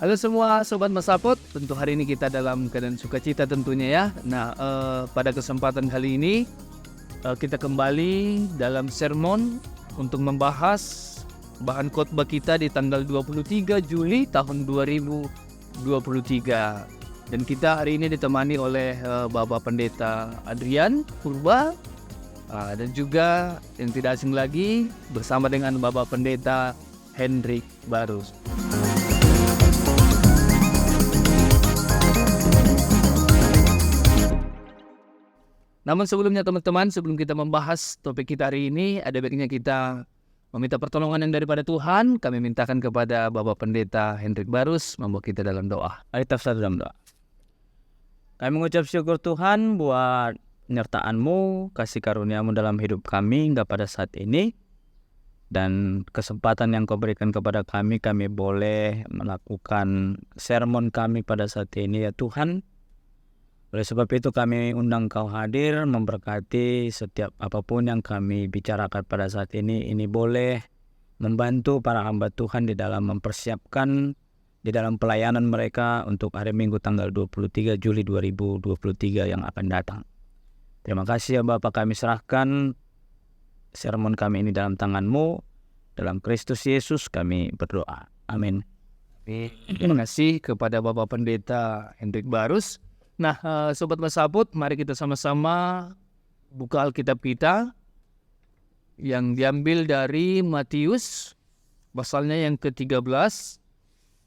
Halo semua Sobat Masapot, tentu hari ini kita dalam keadaan sukacita tentunya ya. Nah, pada kesempatan kali ini kita kembali dalam sermon untuk membahas bahan khotbah kita di tanggal 23 Juli tahun 2023. Dan kita hari ini ditemani oleh Bapak Pendeta Adrian Purba dan juga yang tidak asing lagi bersama dengan Bapak Pendeta Hendrik Barus. Namun sebelumnya teman-teman, sebelum kita membahas topik kita hari ini, ada baiknya kita meminta pertolongan yang daripada Tuhan. Kami mintakan kepada Bapak Pendeta Hendrik Barus membawa kita dalam doa. Mari kita dalam doa. Kami mengucap syukur Tuhan buat penyertaan-Mu, kasih karunia-Mu dalam hidup kami hingga pada saat ini. Dan kesempatan yang Kau berikan kepada kami boleh melakukan sermon kami pada saat ini ya Tuhan. Oleh sebab itu kami undang Kau hadir memberkati setiap apapun yang kami bicarakan pada saat ini. Ini boleh membantu para hamba Tuhan di dalam mempersiapkan di dalam pelayanan mereka untuk hari Minggu tanggal 23 Juli 2023 yang akan datang. Terima kasih ya Bapak, kami serahkan sermon kami ini dalam tangan-Mu. Dalam Kristus Yesus kami berdoa. Amin. Terima kasih kepada Bapak Pendeta Hendrik Barus. Nah, Sobat Masaput, mari kita sama-sama buka Alkitab kita yang diambil dari Matius, pasalnya yang ke-13,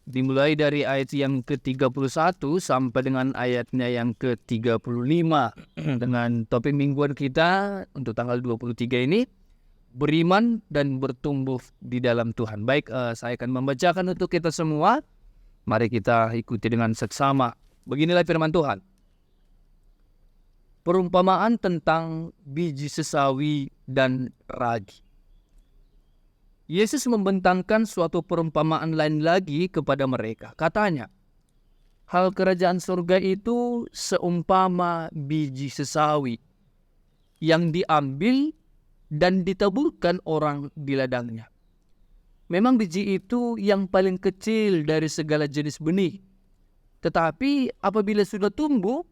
dimulai dari ayat yang ke-31 sampai dengan ayatnya yang ke-35. Dengan topik mingguan kita untuk tanggal 23 ini, beriman dan bertumbuh di dalam Tuhan. Baik, saya akan membacakan untuk kita semua. Mari kita ikuti dengan seksama. Beginilah firman Tuhan. Perumpamaan tentang biji sesawi dan ragi. Yesus membentangkan suatu perumpamaan lain lagi kepada mereka. Katanya, hal kerajaan surga itu seumpama biji sesawi yang diambil dan ditaburkan orang di ladangnya. Memang biji itu yang paling kecil dari segala jenis benih. Tetapi apabila sudah tumbuh,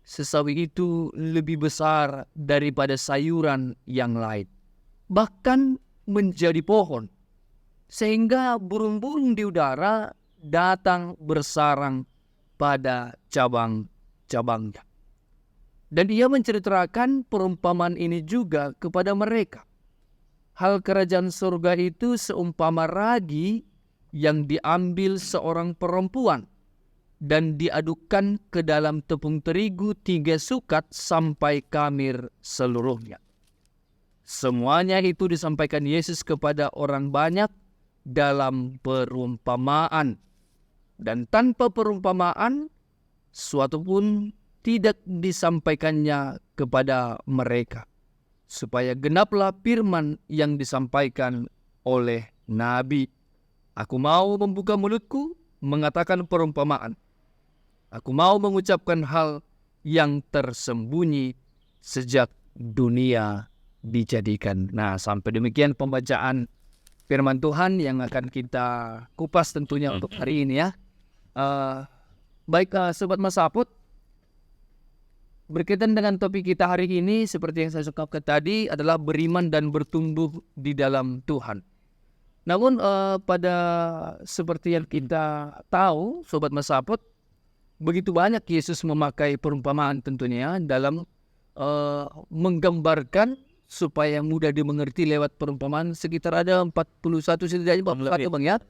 sesawi itu lebih besar daripada sayuran yang lain. Bahkan menjadi pohon. Sehingga burung-burung di udara datang bersarang pada cabang-cabangnya. Dan ia menceritakan perumpamaan ini juga kepada mereka. Hal kerajaan surga itu seumpama ragi yang diambil seorang perempuan dan diadukkan ke dalam tepung terigu 3 sukat sampai kamir seluruhnya. Semuanya itu disampaikan Yesus kepada orang banyak dalam perumpamaan. Dan tanpa perumpamaan, suatu pun tidak disampaikannya kepada mereka. Supaya genaplah firman yang disampaikan oleh Nabi. Aku mau membuka mulutku, mengatakan perumpamaan. Aku mau mengucapkan hal yang tersembunyi sejak dunia dijadikan. Nah, sampai demikian pembacaan firman Tuhan yang akan kita kupas tentunya untuk hari ini ya. Baik, Sobat Masaput, berkaitan dengan topik kita hari ini seperti yang saya ungkapkan tadi adalah beriman dan bertumbuh di dalam Tuhan. Namun pada seperti yang kita tahu, Sobat Masaput, begitu banyak Yesus memakai perumpamaan tentunya dalam menggambarkan supaya mudah dimengerti lewat perumpamaan. Sekitar ada 41 setidaknya Bang ya.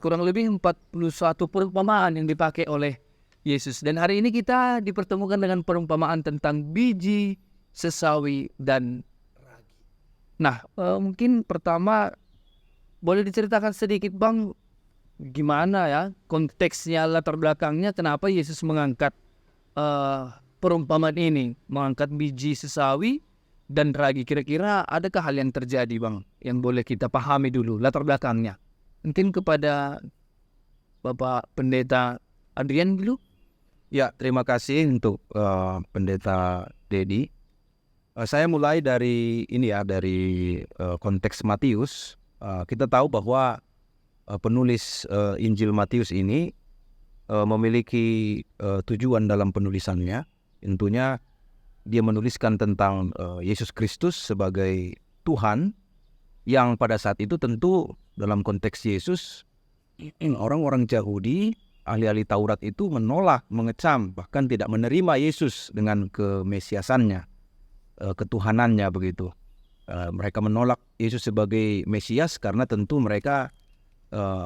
Kurang lebih 41 perumpamaan yang dipakai oleh Yesus. Dan hari ini kita dipertemukan dengan perumpamaan tentang biji sesawi dan ragi. Nah, mungkin pertama boleh diceritakan sedikit Bang, gimana ya konteksnya, latar belakangnya, kenapa Yesus mengangkat perumpamaan ini, mengangkat biji sesawi dan ragi. Kira-kira adakah hal yang terjadi Bang yang boleh kita pahami dulu latar belakangnya? Mungkin kepada Bapak Pendeta Adrian dulu. Ya, terima kasih untuk Pendeta Dedi. Saya mulai dari ini ya, dari konteks Matius. Kita tahu bahwa penulis Injil Matius ini memiliki tujuan dalam penulisannya. Tentunya dia menuliskan tentang Yesus Kristus sebagai Tuhan, yang pada saat itu tentu dalam konteks Yesus, orang-orang Yahudi, ahli-ahli Taurat itu menolak, mengecam, bahkan tidak menerima Yesus dengan kemesiasannya, ketuhanannya begitu. Mereka menolak Yesus sebagai Mesias karena tentu mereka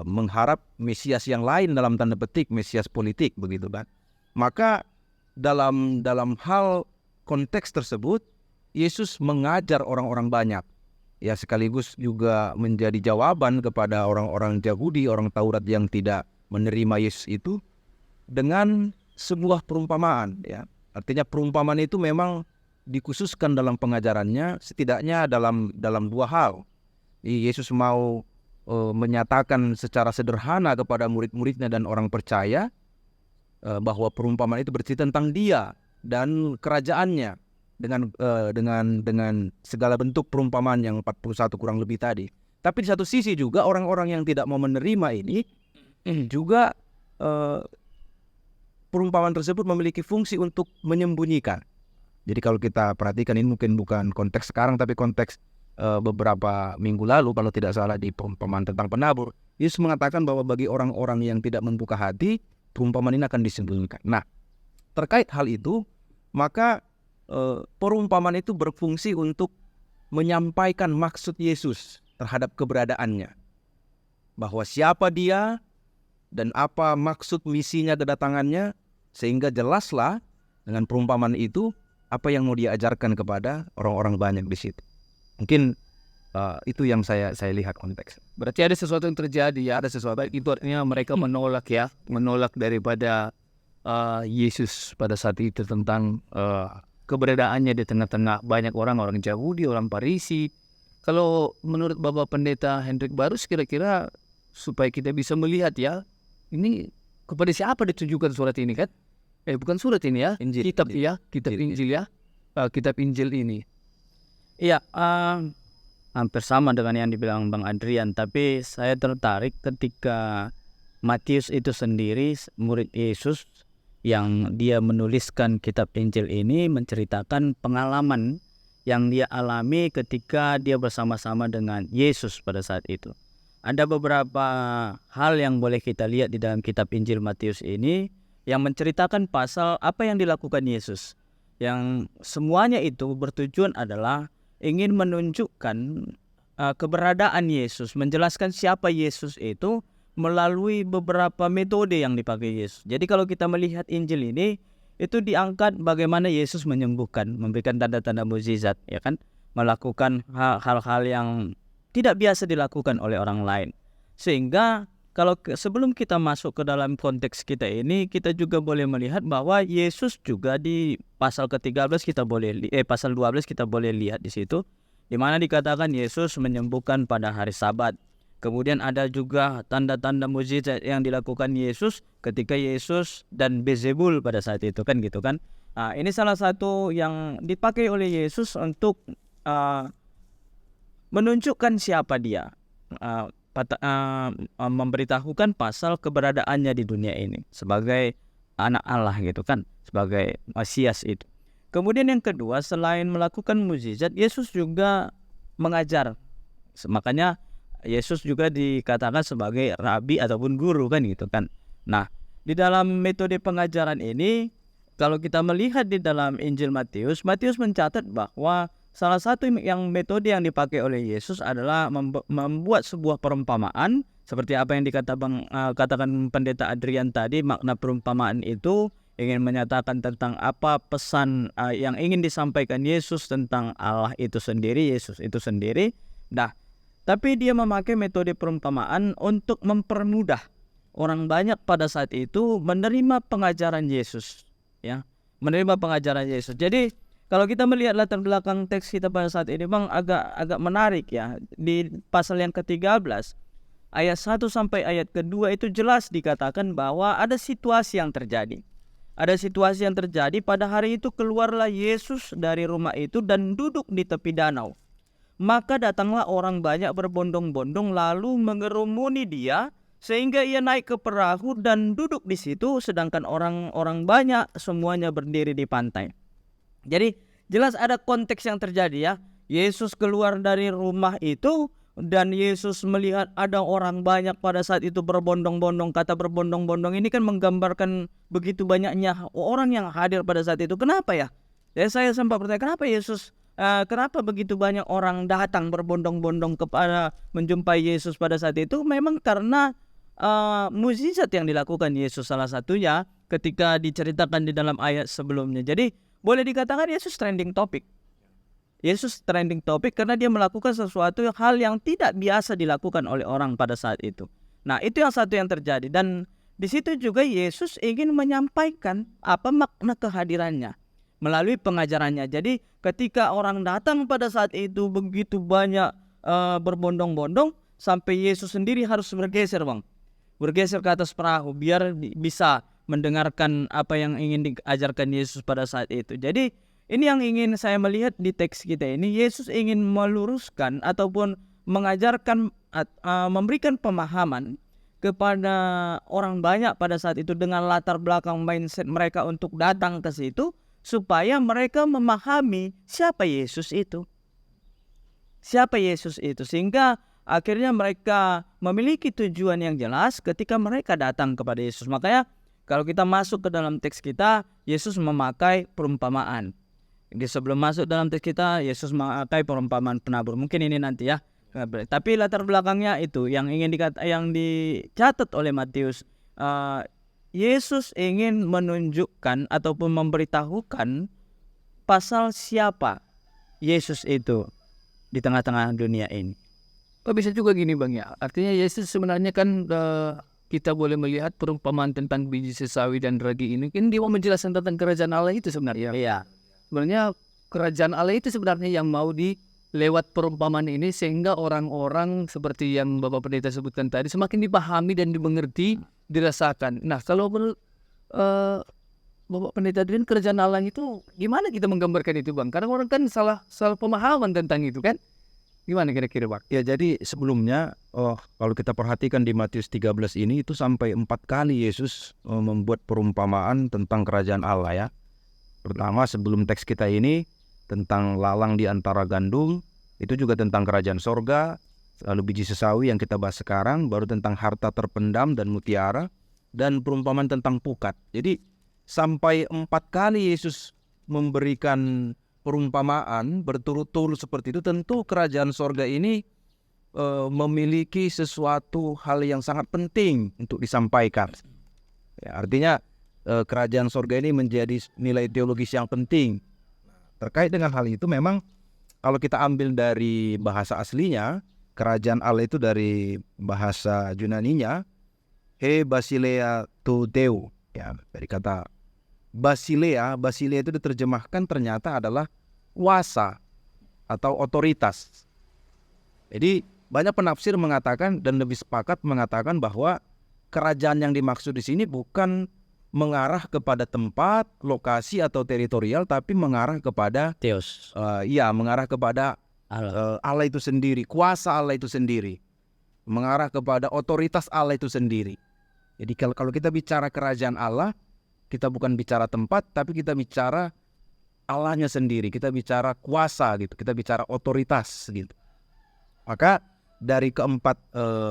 mengharap Mesias yang lain, dalam tanda petik Mesias politik begitu kan. Maka dalam hal konteks tersebut, Yesus mengajar orang-orang banyak, ya, sekaligus juga menjadi jawaban kepada orang-orang Yahudi, orang Taurat yang tidak menerima Yesus itu dengan sebuah perumpamaan, ya. Artinya perumpamaan itu memang dikhususkan dalam pengajarannya setidaknya dalam dua hal. Yesus mau menyatakan secara sederhana kepada murid-muridnya dan orang percaya bahwa perumpamaan itu bercerita tentang Dia dan kerajaannya dengan segala bentuk perumpamaan yang 41 kurang lebih tadi. Tapi di satu sisi juga orang-orang yang tidak mau menerima ini juga perumpamaan tersebut memiliki fungsi untuk menyembunyikan. Jadi kalau kita perhatikan, ini mungkin bukan konteks sekarang tapi konteks beberapa minggu lalu kalau tidak salah di perumpamaan tentang penabur, Yesus mengatakan bahwa bagi orang-orang yang tidak membuka hati, perumpamaan ini akan disembunyikan. Nah, terkait hal itu, maka perumpamaan itu berfungsi untuk menyampaikan maksud Yesus terhadap keberadaannya, bahwa siapa Dia dan apa maksud misinya kedatangannya, sehingga jelaslah dengan perumpamaan itu apa yang mau diajarkan kepada orang-orang banyak di situ. Mungkin itu yang saya lihat konteks. Berarti ada sesuatu yang terjadi, ya. Ada sesuatu. Itu artinya mereka menolak daripada Yesus pada saat itu tentang keberadaannya di tengah-tengah banyak orang Yahudi, orang Farisi. Kalau menurut Bapak Pendeta Hendrik Barus, kira-kira supaya kita bisa melihat, ya, ini kepada siapa ditujukan surat ini, kan? Bukan surat ini, ya, Injil. kitab Injil, ya, kitab Injil ini. Iya, hampir sama dengan yang dibilang Bang Adrian, tapi saya tertarik ketika Matius itu sendiri, murid Yesus, yang dia menuliskan kitab Injil ini menceritakan pengalaman yang dia alami ketika dia bersama-sama dengan Yesus pada saat itu. Ada beberapa hal yang boleh kita lihat di dalam kitab Injil Matius ini yang menceritakan pasal apa yang dilakukan Yesus, yang semuanya itu bertujuan adalah ingin menunjukkan keberadaan Yesus, menjelaskan siapa Yesus itu melalui beberapa metode yang dipakai Yesus. Jadi kalau kita melihat Injil ini, itu diangkat bagaimana Yesus menyembuhkan, memberikan tanda-tanda mukjizat, ya kan, melakukan hal-hal yang tidak biasa dilakukan oleh orang lain. Sehingga kalau sebelum kita masuk ke dalam konteks kita ini, kita juga boleh melihat bahwa Yesus juga di pasal ke-13 pasal 12 kita boleh lihat di situ, di mana dikatakan Yesus menyembuhkan pada hari Sabat. Kemudian ada juga tanda-tanda mukjizat yang dilakukan Yesus ketika Yesus dan Beelzebul pada saat itu, kan gitu kan. Nah, ini salah satu yang dipakai oleh Yesus untuk menunjukkan siapa Dia. Memberitahukan pasal keberadaannya di dunia ini sebagai anak Allah gitu kan, sebagai Mesias itu. Kemudian yang kedua, selain melakukan mukjizat, Yesus juga mengajar. Makanya Yesus juga dikatakan sebagai rabi ataupun guru, kan gitu kan. Nah, di dalam metode pengajaran ini, kalau kita melihat di dalam Injil Matius mencatat bahwa salah satu metode yang dipakai oleh Yesus adalah membuat sebuah perumpamaan, seperti apa yang katakan Pendeta Adrian tadi. Makna perumpamaan itu ingin menyatakan tentang apa pesan yang ingin disampaikan Yesus tentang Allah itu sendiri, Yesus itu sendiri. Nah, tapi dia memakai metode perumpamaan untuk mempermudah orang banyak pada saat itu menerima pengajaran Yesus, ya, menerima pengajaran Yesus. Jadi kalau kita melihat latar belakang teks kita pada saat ini, Bang, agak menarik, ya. Di pasal yang ke-13, ayat 1 sampai ayat ke-2 itu jelas dikatakan bahwa ada situasi yang terjadi. Ada situasi yang terjadi pada hari itu, keluarlah Yesus dari rumah itu dan duduk di tepi danau. Maka datanglah orang banyak berbondong-bondong lalu mengerumuni Dia sehingga ia naik ke perahu dan duduk di situ, sedangkan orang-orang banyak semuanya berdiri di pantai. Jadi jelas ada konteks yang terjadi ya. Yesus keluar dari rumah itu dan Yesus melihat ada orang banyak pada saat itu berbondong-bondong. Kata berbondong-bondong ini kan menggambarkan begitu banyaknya orang yang hadir pada saat itu. Kenapa ya? Jadi saya sempat bertanya, kenapa begitu banyak orang datang berbondong-bondong kepada menjumpai Yesus pada saat itu? Memang karena mukjizat yang dilakukan Yesus, salah satunya ketika diceritakan di dalam ayat sebelumnya. Jadi boleh dikatakan Yesus trending topic. Yesus trending topic karena dia melakukan sesuatu hal yang tidak biasa dilakukan oleh orang pada saat itu. Nah, itu yang satu yang terjadi. Dan di situ juga Yesus ingin menyampaikan apa makna kehadirannya melalui pengajarannya. Jadi ketika orang datang pada saat itu begitu banyak berbondong-bondong, sampai Yesus sendiri harus bergeser, Bang. Bergeser ke atas perahu biar bisa mendengarkan apa yang ingin diajarkan Yesus pada saat itu. Jadi ini yang ingin saya melihat di teks kita ini. Yesus ingin meluruskan ataupun mengajarkan, memberikan pemahaman kepada orang banyak pada saat itu dengan latar belakang mindset mereka untuk datang ke situ, supaya mereka memahami siapa Yesus itu. Siapa Yesus itu, sehingga akhirnya mereka memiliki tujuan yang jelas ketika mereka datang kepada Yesus. Makanya kalau kita masuk ke dalam teks kita, Yesus memakai perumpamaan. Jadi sebelum masuk dalam teks kita, Yesus memakai perumpamaan penabur. Mungkin ini nanti ya. Tapi latar belakangnya itu yang yang dicatat oleh Matius. Yesus ingin menunjukkan ataupun memberitahukan pasal siapa Yesus itu di tengah-tengah dunia ini. Bisa juga gini Bang ya. Artinya Yesus sebenarnya kan kita boleh melihat perumpamaan tentang biji sesawi dan ragi ini kan dia mau menjelaskan tentang kerajaan Allah itu sebenarnya. Iya. Sebenarnya kerajaan Allah itu sebenarnya yang mau lewat perumpamaan ini sehingga orang-orang seperti yang Bapak Pendeta sebutkan tadi semakin dipahami dan dimengerti, dirasakan. Nah, kalau menurut Bapak Pendeta Adrian, kerajaan Allah itu gimana kita menggambarkan itu Bang? Karena orang kan salah pemahaman tentang itu kan. Gimana kira-kira Bang? Ya, jadi sebelumnya kalau kita perhatikan di Matius 13 ini itu sampai 4 kali Yesus membuat perumpamaan tentang kerajaan Allah ya. Pertama sebelum teks kita ini tentang lalang di antara gandum, itu juga tentang kerajaan sorga. Lalu biji sesawi yang kita bahas sekarang, baru tentang harta terpendam dan mutiara, dan perumpamaan tentang pukat. Jadi sampai 4 kali Yesus memberikan perumpamaan berturut-turut seperti itu. Tentu kerajaan sorga ini memiliki sesuatu hal yang sangat penting untuk disampaikan ya, artinya kerajaan sorga ini menjadi nilai teologis yang penting. Terkait dengan hal itu memang kalau kita ambil dari bahasa aslinya, kerajaan Allah itu dari bahasa Yunaninya he basilea to deu ya, dari kata Basilea itu diterjemahkan ternyata adalah kuasa atau otoritas. Jadi banyak penafsir mengatakan dan lebih sepakat mengatakan bahwa kerajaan yang dimaksud di sini bukan mengarah kepada tempat, lokasi atau teritorial, tapi mengarah kepada Theos. Mengarah kepada Allah itu sendiri, kuasa Allah itu sendiri, mengarah kepada otoritas Allah itu sendiri. Jadi kalau kita bicara kerajaan Allah, kita bukan bicara tempat, tapi kita bicara Allahnya sendiri. Kita bicara kuasa gitu. Kita bicara otoritas gitu. Maka dari keempat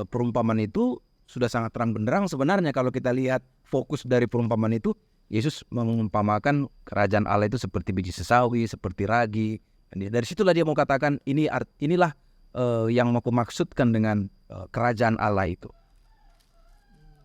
perumpamaan itu sudah sangat terang benderang sebenarnya kalau kita lihat fokus dari perumpamaan itu. Yesus mengumpamakan kerajaan Allah itu seperti biji sesawi, seperti ragi. Dari situlah dia mau katakan inilah yang mau maksudkan dengan kerajaan Allah itu.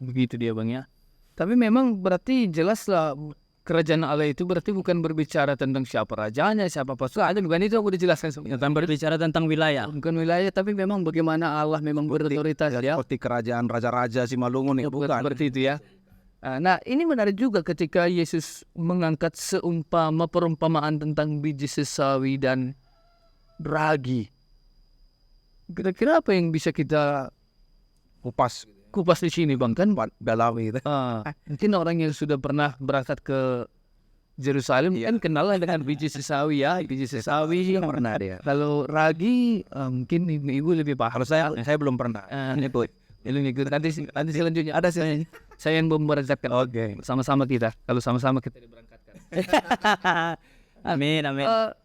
Begitu dia Bang ya. Tapi memang berarti jelaslah kerajaan Allah itu berarti bukan berbicara tentang siapa rajanya, siapa pasukannya, bukan itu aku dijelaskan sebenarnya. Bukan berbicara tentang wilayah. Bukan wilayah, tapi memang bagaimana Allah memang berotoritas ya. Seperti kerajaan raja-raja Simalungun itu bukan. Seperti itu ya. Nah ini menarik juga ketika Yesus mengangkat perumpamaan tentang biji sesawi dan ragi. Kira-kira apa yang bisa kita kupas di sini Bang, kan dalami itu. Mungkin orang yang sudah pernah berangkat ke Yerusalem kan kenal dengan biji sesawi ya, biji sesawi pernah dia. Kalau ragi mungkin ibu lebih paham. Kalau saya belum pernah. Ini ikut nanti selanjutnya ada saya yang memberangkatkan. Oke. Sama-sama kita. Kalau sama-sama kita diberangkatkan. Amin, amin.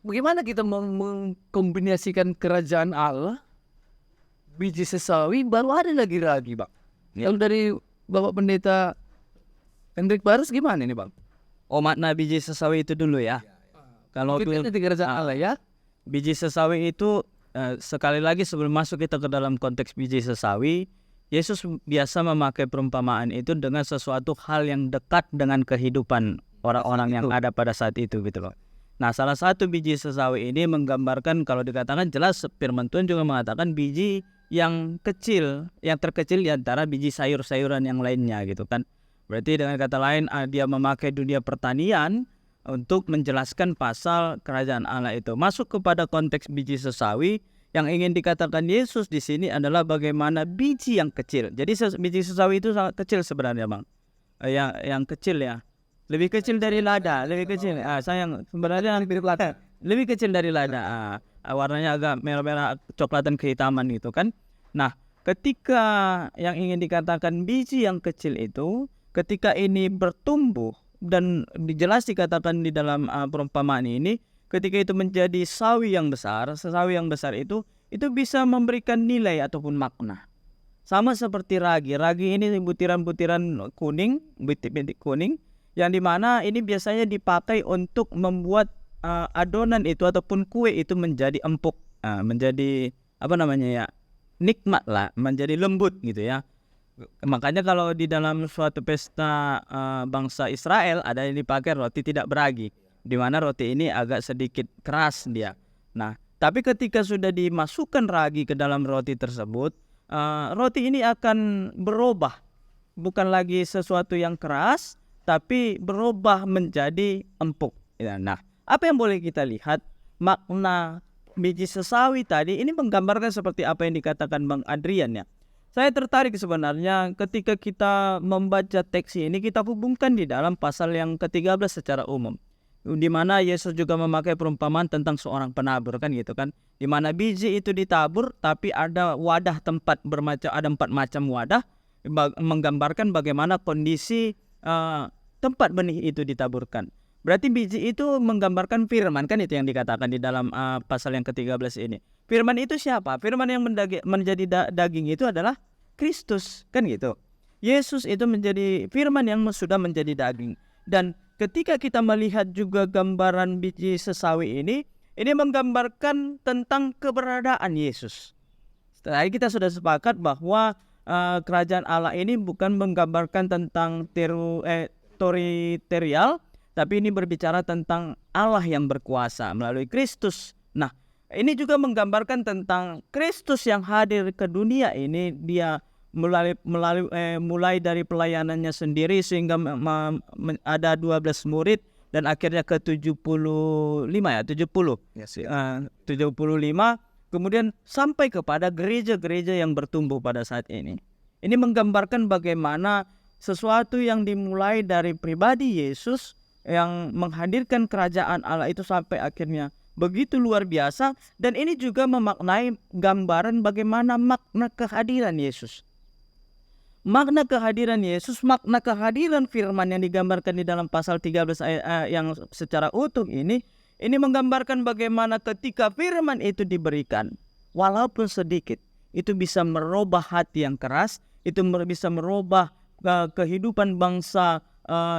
Bagaimana kita mengkombinasikan kerajaan Allah, biji sesawi, baru ada lagi Bang. Kalau dari Bapak Pendeta Hendrik Barus gimana nih Bang? Oh, makna biji sesawi itu dulu ya. Kalau Kita di kerajaan Allah ya. biji sesawi itu sekali lagi sebelum masuk kita ke dalam konteks biji sesawi, Yesus biasa memakai perumpamaan itu dengan sesuatu hal yang dekat dengan kehidupan orang-orang yang ada pada saat itu gitu loh. Nah, salah satu biji sesawi ini menggambarkan, kalau dikatakan jelas firman Tuhan juga mengatakan biji yang kecil, yang terkecil di antara biji sayur-sayuran yang lainnya gitu kan. Berarti dengan kata lain dia memakai dunia pertanian untuk menjelaskan pasal kerajaan Allah itu. Masuk kepada konteks biji sesawi, yang ingin dikatakan Yesus di sini adalah bagaimana biji yang kecil. Jadi biji sesawi itu sangat kecil sebenarnya Bang. Yang kecil ya. Lebih kecil dari lada, lebih kecil. Sayang sebenarnya lebih kecil dari lada. Warnanya agak merah-merah, coklatan kehitaman gitu kan. Nah, ketika yang ingin dikatakan biji yang kecil itu, ketika ini bertumbuh dan jelas dikatakan di dalam perumpamaan ini, ketika itu menjadi sawi yang besar, sawi yang besar itu bisa memberikan nilai ataupun makna. Sama seperti ragi. Ragi ini butiran-butiran kuning, bintik-bintik kuning, yang dimana ini biasanya dipakai untuk membuat adonan itu ataupun kue itu menjadi empuk, menjadi nikmat lah, menjadi lembut gitu ya. Makanya kalau di dalam suatu pesta bangsa Israel ada yang dipakai roti tidak beragi, di mana roti ini agak sedikit keras dia. Nah, tapi ketika sudah dimasukkan ragi ke dalam roti tersebut, roti ini akan berubah, bukan lagi sesuatu yang keras, tapi berubah menjadi empuk. Nah, apa yang boleh kita lihat? Makna biji sesawi tadi ini menggambarkan seperti apa yang dikatakan Bang Adrian ya. Saya tertarik sebenarnya ketika kita membaca teks ini, kita hubungkan di dalam pasal yang ke-13 secara umum, di mana Yesus juga memakai perumpamaan tentang seorang penabur kan gitu kan, di mana biji itu ditabur tapi ada wadah tempat ada 4 macam wadah, menggambarkan bagaimana kondisi tempat benih itu ditaburkan. Berarti biji itu menggambarkan firman kan, itu yang dikatakan di dalam pasal yang ke-13 ini. Firman itu siapa? Firman yang menjadi daging itu adalah Kristus kan gitu. Yesus itu menjadi firman yang sudah menjadi daging. Dan ketika kita melihat juga gambaran biji sesawi ini menggambarkan tentang keberadaan Yesus. Tadi kita sudah sepakat bahwa kerajaan Allah ini bukan menggambarkan tentang teritorial, tapi ini berbicara tentang Allah yang berkuasa melalui Kristus. Nah, ini juga menggambarkan tentang Kristus yang hadir ke dunia ini. Dia mulai dari pelayanannya sendiri sehingga ada 12 murid dan akhirnya ke 75 ya, 70. Yes, 75 kemudian sampai kepada gereja-gereja yang bertumbuh pada saat ini. Ini menggambarkan bagaimana sesuatu yang dimulai dari pribadi Yesus yang menghadirkan kerajaan Allah itu sampai akhirnya begitu luar biasa. Dan ini juga memaknai gambaran bagaimana makna kehadiran Yesus. Makna kehadiran Yesus, makna kehadiran firman yang digambarkan di dalam pasal 13 ayat yang secara utuh ini menggambarkan bagaimana ketika firman itu diberikan, walaupun sedikit, itu bisa merubah hati yang keras, itu bisa merubah kehidupan bangsa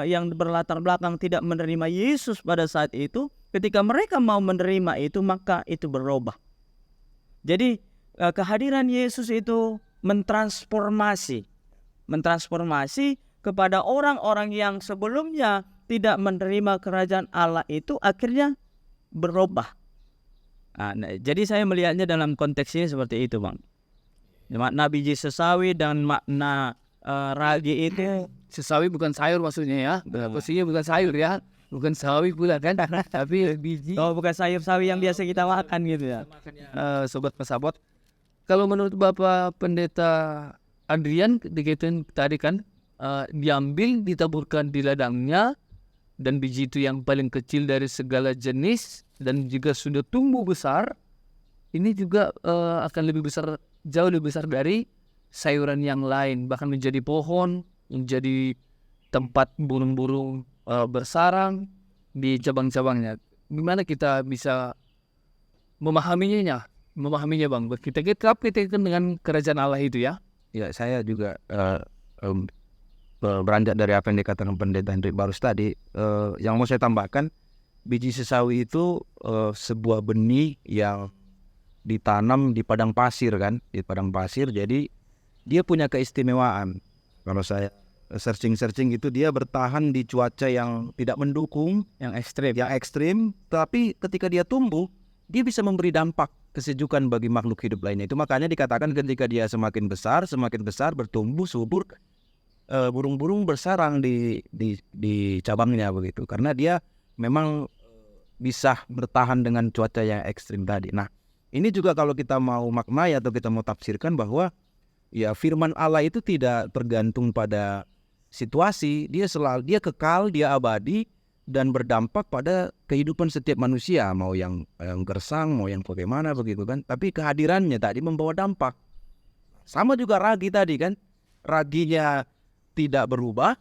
yang berlatar belakang tidak menerima Yesus pada saat itu. Ketika mereka mau menerima itu, maka itu berubah. Jadi kehadiran Yesus itu mentransformasi kepada orang-orang yang sebelumnya tidak menerima kerajaan Allah itu akhirnya berubah. Nah, jadi saya melihatnya dalam konteks ini seperti itu, Bang. Makna biji sesawi dan makna ragi itu. Sesawi bukan sayur maksudnya ya. Posisinya bukan sayur ya. Bukan sawi pula kan. Tapi biji. Oh, bukan sayur-sawi yang biasa kita makan gitu ya. Sobat pesabot, kalau menurut Bapak Pendeta Adrian dikatakan tadi kan, diambil, ditaburkan di ladangnya, dan biji itu yang paling kecil dari segala jenis dan juga sudah tumbuh besar. Ini juga akan lebih besar, jauh lebih besar dari sayuran yang lain, bahkan menjadi pohon, menjadi tempat burung-burung bersarang di cabang-cabangnya. Gimana kita bisa memahaminya Bang? Kita kaitkan dengan kerajaan Allah itu ya. Ya, saya juga beranjak dari apa yang dikatakan Pendeta Hendrik Barus tadi. Yang mau saya tambahkan, biji sesawi itu sebuah benih yang ditanam di padang pasir kan, di padang pasir. Jadi dia punya keistimewaan. Kalau saya searching itu, dia bertahan di cuaca yang tidak mendukung, Yang ekstrim. yang ekstrim, tapi ketika dia tumbuh, dia bisa memberi dampak kesejukan bagi makhluk hidup lainnya. Itu makanya dikatakan ketika dia semakin besar bertumbuh subur, burung-burung bersarang di cabangnya begitu, karena dia memang bisa bertahan dengan cuaca yang ekstrim tadi. Nah, ini juga kalau kita mau maknai atau kita mau tafsirkan bahwa ya firman Allah itu tidak tergantung pada situasi, dia kekal, dia abadi dan berdampak pada kehidupan setiap manusia, mau yang gersang, mau yang bagaimana begitu kan. Tapi kehadirannya tadi membawa dampak. Sama juga ragi tadi kan, raginya tidak berubah,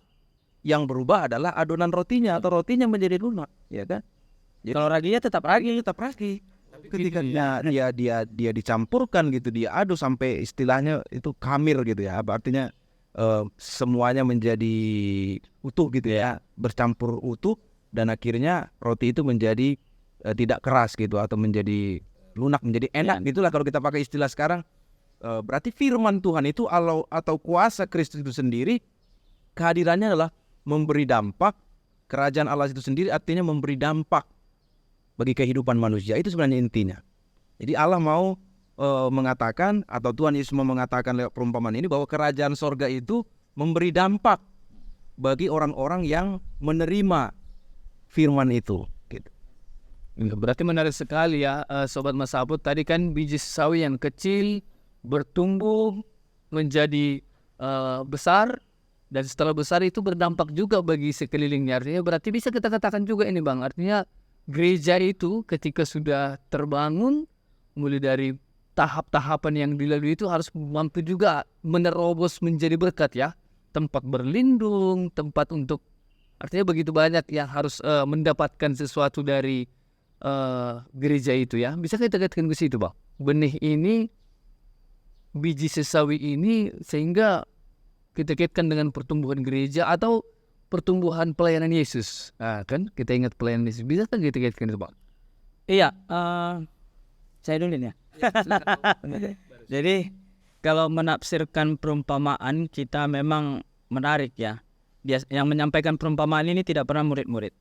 yang berubah adalah adonan rotinya atau rotinya menjadi lunak, ya kan? Kalau raginya tetap ragi. Tapi ketika dia dicampurkan gitu, dia adu sampai istilahnya itu kamir gitu ya, apa artinya semuanya menjadi utuh gitu ya, bercampur utuh, dan akhirnya roti itu menjadi tidak keras gitu, atau menjadi lunak, menjadi enak gitulah kalau kita pakai istilah sekarang. Berarti firman Tuhan itu atau kuasa Kristus itu sendiri, kehadirannya adalah memberi dampak. Kerajaan Allah itu sendiri artinya memberi dampak bagi kehidupan manusia. Itu sebenarnya intinya. Jadi Allah mau mengatakan, atau Tuhan Yesus mau mengatakan lewat perumpamaan ini, bahwa kerajaan sorga itu memberi dampak bagi orang-orang yang menerima firman itu gitu. Berarti menarik sekali ya, Sobat Masabut. Tadi kan biji sesawi yang kecil bertumbuh menjadi besar, dan setelah besar itu berdampak juga bagi sekelilingnya. Artinya berarti bisa kita katakan juga ini Bang, artinya gereja itu ketika sudah terbangun, mulai dari tahap-tahapan yang dilalui itu harus mampu juga menerobos menjadi berkat ya. Tempat berlindung, tempat untuk, artinya begitu banyak yang harus mendapatkan sesuatu dari gereja itu ya. Bisa kita kaitkan ke situ Bang, benih ini, biji sesawi ini, sehingga kita kaitkan dengan pertumbuhan gereja atau pertumbuhan pelayanan Yesus. Nah, kan kita ingat pelayanan Yesus, bisa kan kita kaitkan itu Bang? Iya, saya dulu ya. Jadi kalau menafsirkan perumpamaan kita memang menarik ya. Yang menyampaikan perumpamaan ini tidak pernah murid-murid.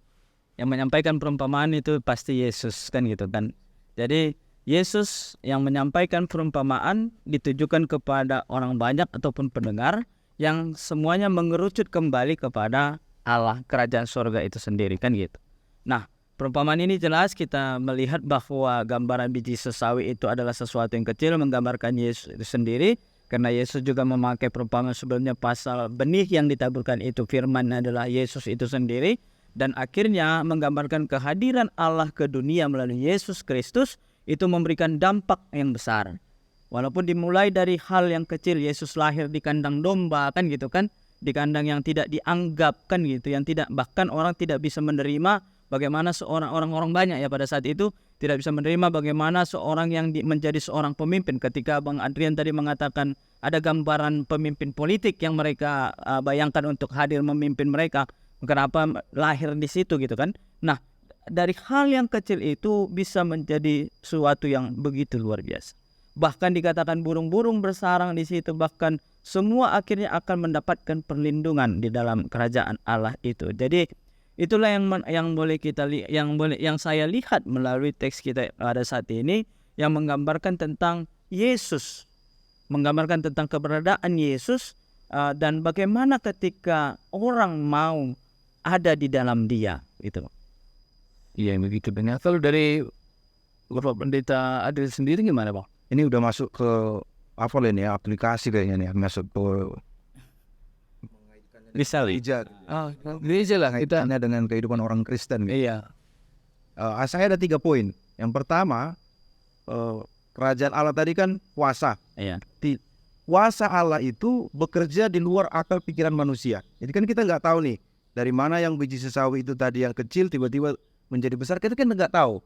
Yang menyampaikan perumpamaan itu pasti Yesus kan gitu kan. Jadi Yesus yang menyampaikan perumpamaan ditujukan kepada orang banyak ataupun pendengar yang semuanya mengerucut kembali kepada Allah, kerajaan surga itu sendiri kan gitu. Nah, perumpamaan ini jelas kita melihat bahwa gambaran biji sesawi itu adalah sesuatu yang kecil, menggambarkan Yesus itu sendiri. Karena Yesus juga memakai perumpamaan sebelumnya pasal benih yang ditaburkan itu, firman adalah Yesus itu sendiri. Dan akhirnya menggambarkan kehadiran Allah ke dunia melalui Yesus Kristus itu memberikan dampak yang besar. Walaupun dimulai dari hal yang kecil, Yesus lahir di kandang domba kan gitu kan, di kandang yang tidak dianggap kan gitu, yang tidak, bahkan orang tidak bisa menerima bagaimana seorang orang banyak ya pada saat itu tidak bisa menerima bagaimana seorang yang menjadi seorang pemimpin. Ketika Bang Adrian tadi mengatakan ada gambaran pemimpin politik yang mereka bayangkan untuk hadir memimpin mereka, kenapa lahir di situ gitu kan. Nah, dari hal yang kecil itu bisa menjadi sesuatu yang begitu luar biasa. Bahkan dikatakan burung-burung bersarang di situ, bahkan semua akhirnya akan mendapatkan perlindungan di dalam kerajaan Allah itu. Jadi itulah yang boleh kita yang saya lihat melalui teks kita pada saat ini, yang menggambarkan tentang Yesus, menggambarkan tentang keberadaan Yesus, dan bagaimana ketika orang mau ada di dalam Dia itu. Iya begitu benar. Kalau dari Bapak Pendeta Adil sendiri gimana Bang? Ini udah masuk ke apa ini ya, aplikasi kayaknya nih, masuk ke Gereja. Gereja lah kita. kaitannya dengan kehidupan orang Kristen gitu. Iya. Saya ada 3 poin. Yang pertama, kerajaan Allah tadi kan kuasa. Iya. kuasa Allah itu bekerja di luar akal pikiran manusia. Jadi kan kita nggak tahu nih dari mana yang biji sesawi itu tadi yang kecil tiba-tiba menjadi besar, kita kan nggak tahu.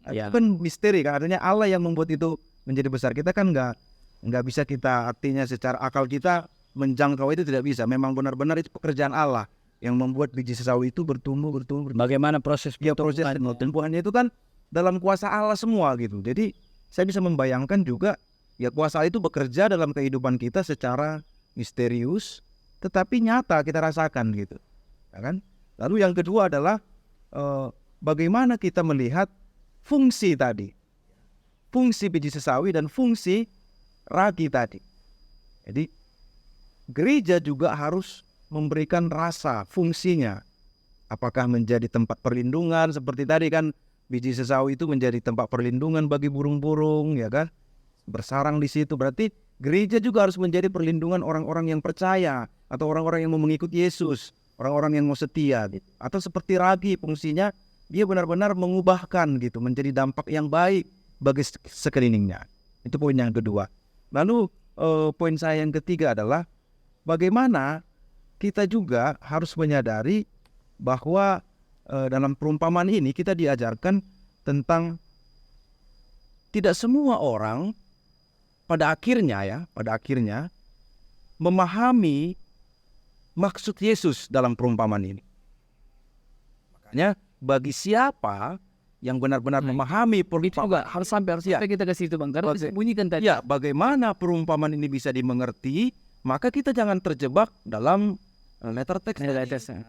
Ya. Itu kan misteri kan, artinya Allah yang membuat itu menjadi besar. Kita kan nggak bisa kita artinya secara akal kita menjangkau itu, tidak bisa. Memang benar-benar itu pekerjaan Allah yang membuat biji sesawi itu bertumbuh. Bagaimana proses Ya, proses pertumbuhannya itu kan dalam kuasa Allah semua gitu. Jadi saya bisa membayangkan juga ya kuasa Allah itu bekerja dalam kehidupan kita secara misterius tetapi nyata kita rasakan gitu. Ya kan? Lalu yang kedua adalah bagaimana kita melihat fungsi tadi. Fungsi biji sesawi dan fungsi ragi tadi. Jadi gereja juga harus memberikan rasa fungsinya. Apakah menjadi tempat perlindungan seperti tadi kan biji sesawi itu menjadi tempat perlindungan bagi burung-burung, ya kan? Bersarang di situ. Berarti gereja juga harus menjadi perlindungan orang-orang yang percaya atau orang-orang yang mau mengikuti Yesus, orang-orang yang mau setia gitu. Atau seperti ragi, fungsinya dia benar-benar mengubahkan gitu, menjadi dampak yang baik bagi sekelilingnya. Itu poin yang kedua. Lalu poin saya yang ketiga adalah bagaimana kita juga harus menyadari bahwa dalam perumpamaan ini kita diajarkan tentang tidak semua orang pada akhirnya memahami maksud Yesus dalam perumpamaan ini. Makanya bagi siapa yang benar-benar memahami Itu juga harus sampai kita ke situ Bang, karena disembunyikan tadi. Ya, bagaimana perumpamaan ini bisa dimengerti, maka kita jangan terjebak dalam letter text.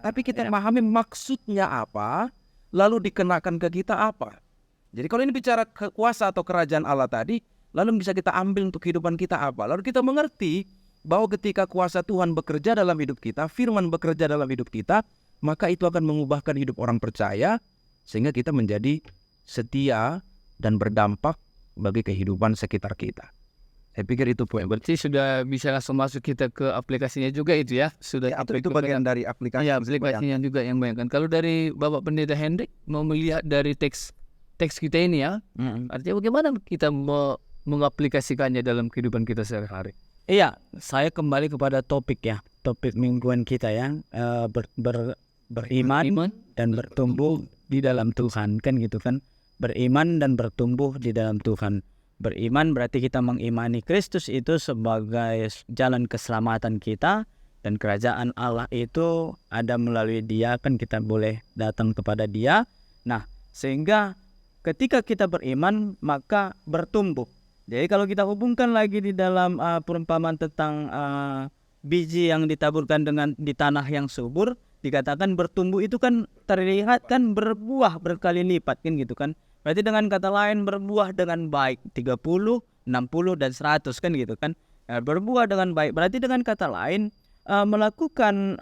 Tapi kita memahami maksudnya apa, lalu dikenakan ke kita apa. Jadi kalau ini bicara kuasa atau kerajaan Allah tadi, lalu bisa kita ambil untuk kehidupan kita apa. Lalu kita mengerti bahwa ketika kuasa Tuhan bekerja dalam hidup kita, firman bekerja dalam hidup kita, maka itu akan mengubahkan hidup orang percaya, sehingga kita menjadi setia dan berdampak bagi kehidupan sekitar kita. Saya pikir itu poin. Berarti sudah bisa langsung masuk kita ke aplikasinya juga itu ya. Sudah Ya, itu bagian dari aplikasi. Ya, aplikasinya juga yang bayangkan. Kalau dari Bapak Pendeta Hendrik mau melihat dari teks kita ini ya, artinya bagaimana kita mengaplikasikannya dalam kehidupan kita sehari-hari? Iya, saya kembali kepada topik mingguan kita ya, beriman dan bertumbuh di dalam Tuhan, kan gitu kan. Beriman dan bertumbuh di dalam Tuhan. Beriman berarti kita mengimani Kristus itu sebagai jalan keselamatan kita, dan kerajaan Allah itu ada melalui Dia, kan kita boleh datang kepada Dia. Nah, sehingga ketika kita beriman maka bertumbuh. Jadi kalau kita hubungkan lagi di dalam perumpamaan tentang biji yang ditaburkan di tanah yang subur, dikatakan bertumbuh itu kan terlihat kan berbuah berkali lipat kan gitu kan. Berarti dengan kata lain berbuah dengan baik 30, 60 dan 100 kan gitu kan. Berbuah dengan baik berarti dengan kata lain melakukan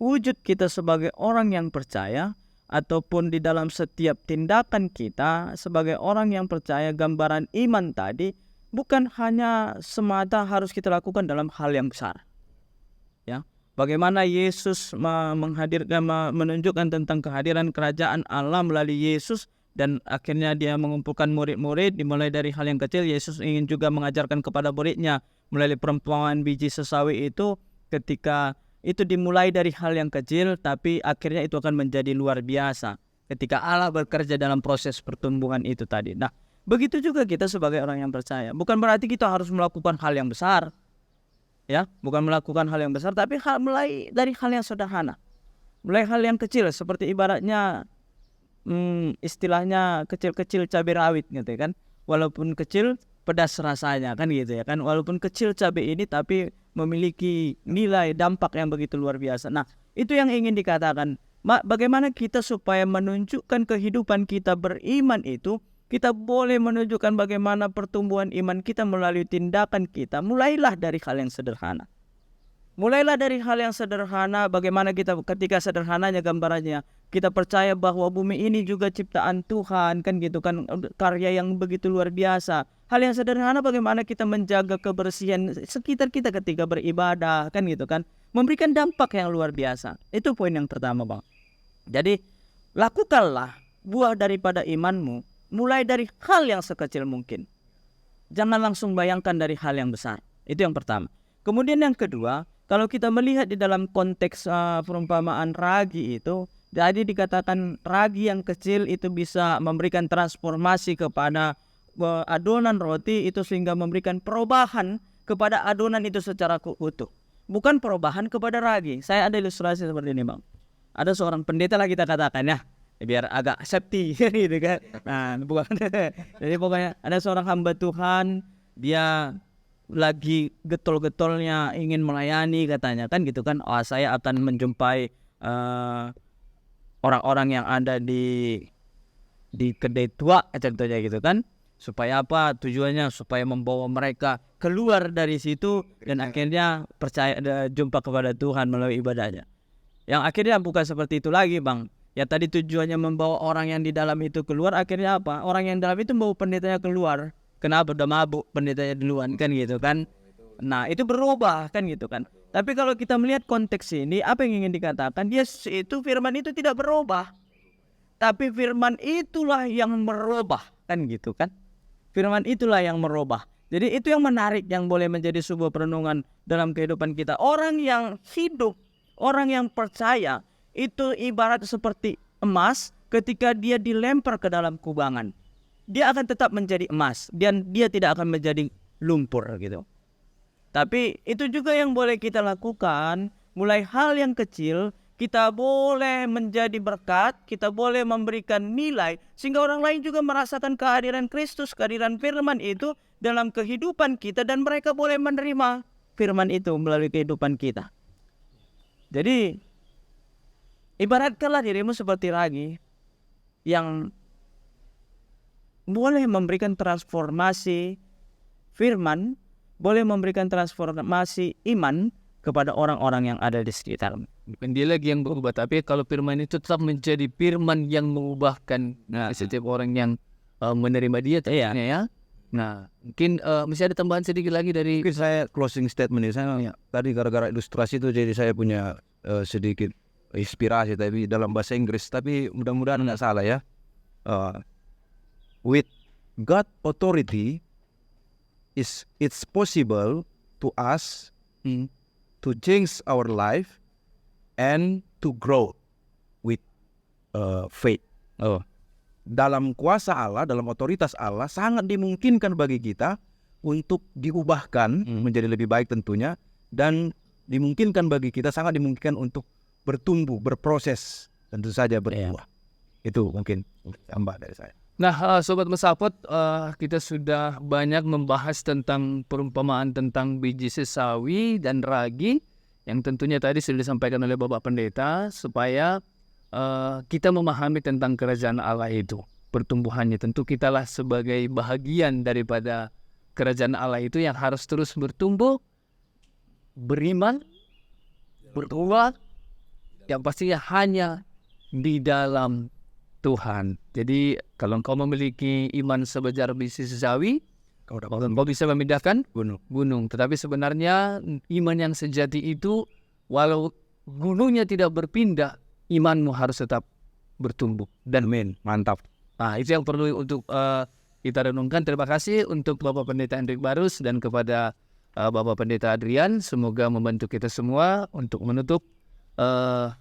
wujud kita sebagai orang yang percaya, ataupun di dalam setiap tindakan kita sebagai orang yang percaya, gambaran iman tadi bukan hanya semata harus kita lakukan dalam hal yang besar. Ya, bagaimana Yesus menunjukkan tentang kehadiran kerajaan Allah melalui Yesus, dan akhirnya Dia mengumpulkan murid-murid dimulai dari hal yang kecil. Yesus ingin juga mengajarkan kepada muridnya melalui perumpamaan biji sesawi itu, ketika itu dimulai dari hal yang kecil, tapi akhirnya itu akan menjadi luar biasa ketika Allah bekerja dalam proses pertumbuhan itu tadi. Nah, begitu juga kita sebagai orang yang percaya. Bukan berarti kita harus melakukan hal yang besar, ya, bukan melakukan hal yang besar, tapi mulai dari hal yang sederhana, mulai hal yang kecil, seperti ibaratnya istilahnya kecil-kecil cabai rawit gitu kan. Walaupun kecil pedas rasanya kan gitu ya kan. Walaupun kecil cabai ini tapi memiliki nilai dampak yang begitu luar biasa. Nah, itu yang ingin dikatakan. Bagaimana kita supaya menunjukkan kehidupan kita beriman itu, kita boleh menunjukkan bagaimana pertumbuhan iman kita melalui tindakan kita. Mulailah dari hal yang sederhana. Mulailah dari hal yang sederhana, bagaimana kita ketika sederhananya gambarannya, kita percaya bahwa bumi ini juga ciptaan Tuhan, kan gitu kan, karya yang begitu luar biasa. Hal yang sederhana bagaimana kita menjaga kebersihan sekitar kita ketika beribadah, kan gitu kan, memberikan dampak yang luar biasa. Itu poin yang pertama, Bang. Jadi lakukanlah buah daripada imanmu mulai dari hal yang sekecil mungkin. jangan langsung bayangkan dari hal yang besar. Itu yang pertama. Kemudian yang kedua, kalau kita melihat di dalam konteks perumpamaan ragi itu, jadi dikatakan ragi yang kecil itu bisa memberikan transformasi kepada adonan roti itu, sehingga memberikan perubahan kepada adonan itu secara utuh. Bukan perubahan kepada ragi. Saya ada ilustrasi seperti ini, Bang. Ada seorang pendeta lah kita katakan ya, biar agak safety gitu kan. Nah, bukan. Jadi pokoknya ada seorang hamba Tuhan, dia lagi getol-getolnya ingin melayani katanya kan gitu kan. Oh, saya akan menjumpai orang-orang yang ada di kedai tua contohnya gitu kan. Supaya apa? Tujuannya supaya membawa mereka keluar dari situ dan akhirnya percaya jumpa kepada Tuhan melalui ibadahnya. Yang akhirnya bukan seperti itu lagi, Bang. Ya tadi tujuannya membawa orang yang di dalam itu keluar, akhirnya apa? Orang yang dalam itu membawa pendetanya keluar. Kenapa? Udah mabuk pendetanya duluan kan gitu kan. Nah, itu berubah kan gitu kan. Tapi kalau kita melihat konteks ini, apa yang ingin dikatakan? Firman itu tidak berubah. Tapi firman itulah yang merubah kan gitu kan. Firman itulah yang merubah. Jadi itu yang menarik, yang boleh menjadi sebuah perenungan dalam kehidupan kita. Orang yang hidup, orang yang percaya itu ibarat seperti emas ketika dia dilempar ke dalam kubangan. Dia akan tetap menjadi emas dan dia tidak akan menjadi lumpur gitu. Tapi itu juga yang boleh kita lakukan. Mulai hal yang kecil, kita boleh menjadi berkat, kita boleh memberikan nilai, sehingga orang lain juga merasakan kehadiran Kristus, kehadiran firman itu dalam kehidupan kita, dan mereka boleh menerima firman itu melalui kehidupan kita. Jadi, ibaratkanlah dirimu seperti ragi yang boleh memberikan transformasi firman, boleh memberikan transformasi iman kepada orang-orang yang ada di sekitarmu. Bukan dia lagi yang berubah, tapi kalau firman itu tetap menjadi firman yang mengubahkan setiap orang yang menerima dia tentunya ya. Nah, mungkin masih ada tambahan sedikit lagi dari... Mungkin saya closing statement ini. Saya tadi gara-gara ilustrasi itu jadi saya punya sedikit inspirasi, tapi dalam bahasa Inggris. Tapi mudah-mudahan nggak salah ya. With God authority, it's possible to us to change our life and to grow with faith. Dalam kuasa Allah, dalam otoritas Allah, sangat dimungkinkan bagi kita untuk diubahkan menjadi lebih baik tentunya, dan dimungkinkan bagi kita, sangat dimungkinkan untuk bertumbuh, berproses, tentu saja berbuah. Itu mungkin tambah dari saya. Nah, Sobat Mesapot, kita sudah banyak membahas tentang perumpamaan tentang biji sesawi dan ragi, yang tentunya tadi sudah disampaikan oleh Bapak Pendeta, supaya kita memahami tentang kerajaan Allah itu, pertumbuhannya. Tentu kitalah sebagai bahagian daripada kerajaan Allah itu yang harus terus bertumbuh, beriman, berdoa, yang pastinya hanya di dalam Tuhan. Jadi kalau engkau memiliki iman sebesar biji sesawi, kau bisa memindahkan gunung. Tetapi sebenarnya iman yang sejati itu, walau gunungnya tidak berpindah, imanmu harus tetap bertumbuh. Dan mantap. Nah, itu yang perlu untuk kita renungkan. Terima kasih untuk Bapak Pendeta Hendrik Barus dan kepada Bapak Pendeta Adrian. Semoga membantu kita semua untuk menutup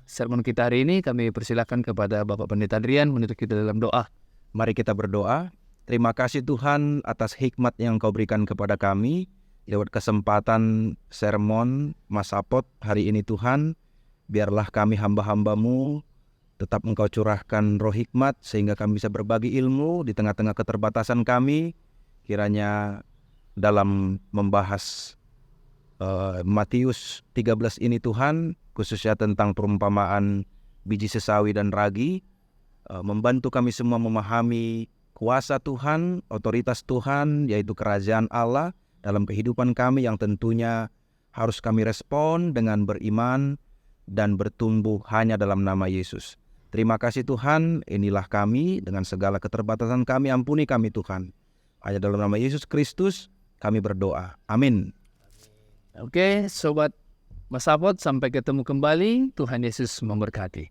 sermon kita hari ini. Kami persilakan kepada Bapak Pendeta Adrian menutup kita dalam doa. Mari kita berdoa. Terima kasih Tuhan atas hikmat yang Kau berikan kepada kami lewat kesempatan sermon Masapot hari ini Tuhan. Biarlah kami hamba-hamba-Mu tetap Engkau curahkan roh hikmat sehingga kami bisa berbagi ilmu di tengah-tengah keterbatasan kami. Kiranya dalam membahas Matius 13 ini Tuhan, khususnya tentang perumpamaan biji sesawi dan ragi, membantu kami semua memahami kuasa Tuhan, otoritas Tuhan, yaitu kerajaan Allah dalam kehidupan kami yang tentunya harus kami respon dengan beriman dan bertumbuh hanya dalam nama Yesus. Terima kasih Tuhan, inilah kami dengan segala keterbatasan kami, ampuni kami Tuhan. Hanya dalam nama Yesus Kristus kami berdoa. Amin. Oke, Sobat Masapot, sampai ketemu kembali. Tuhan Yesus memberkati.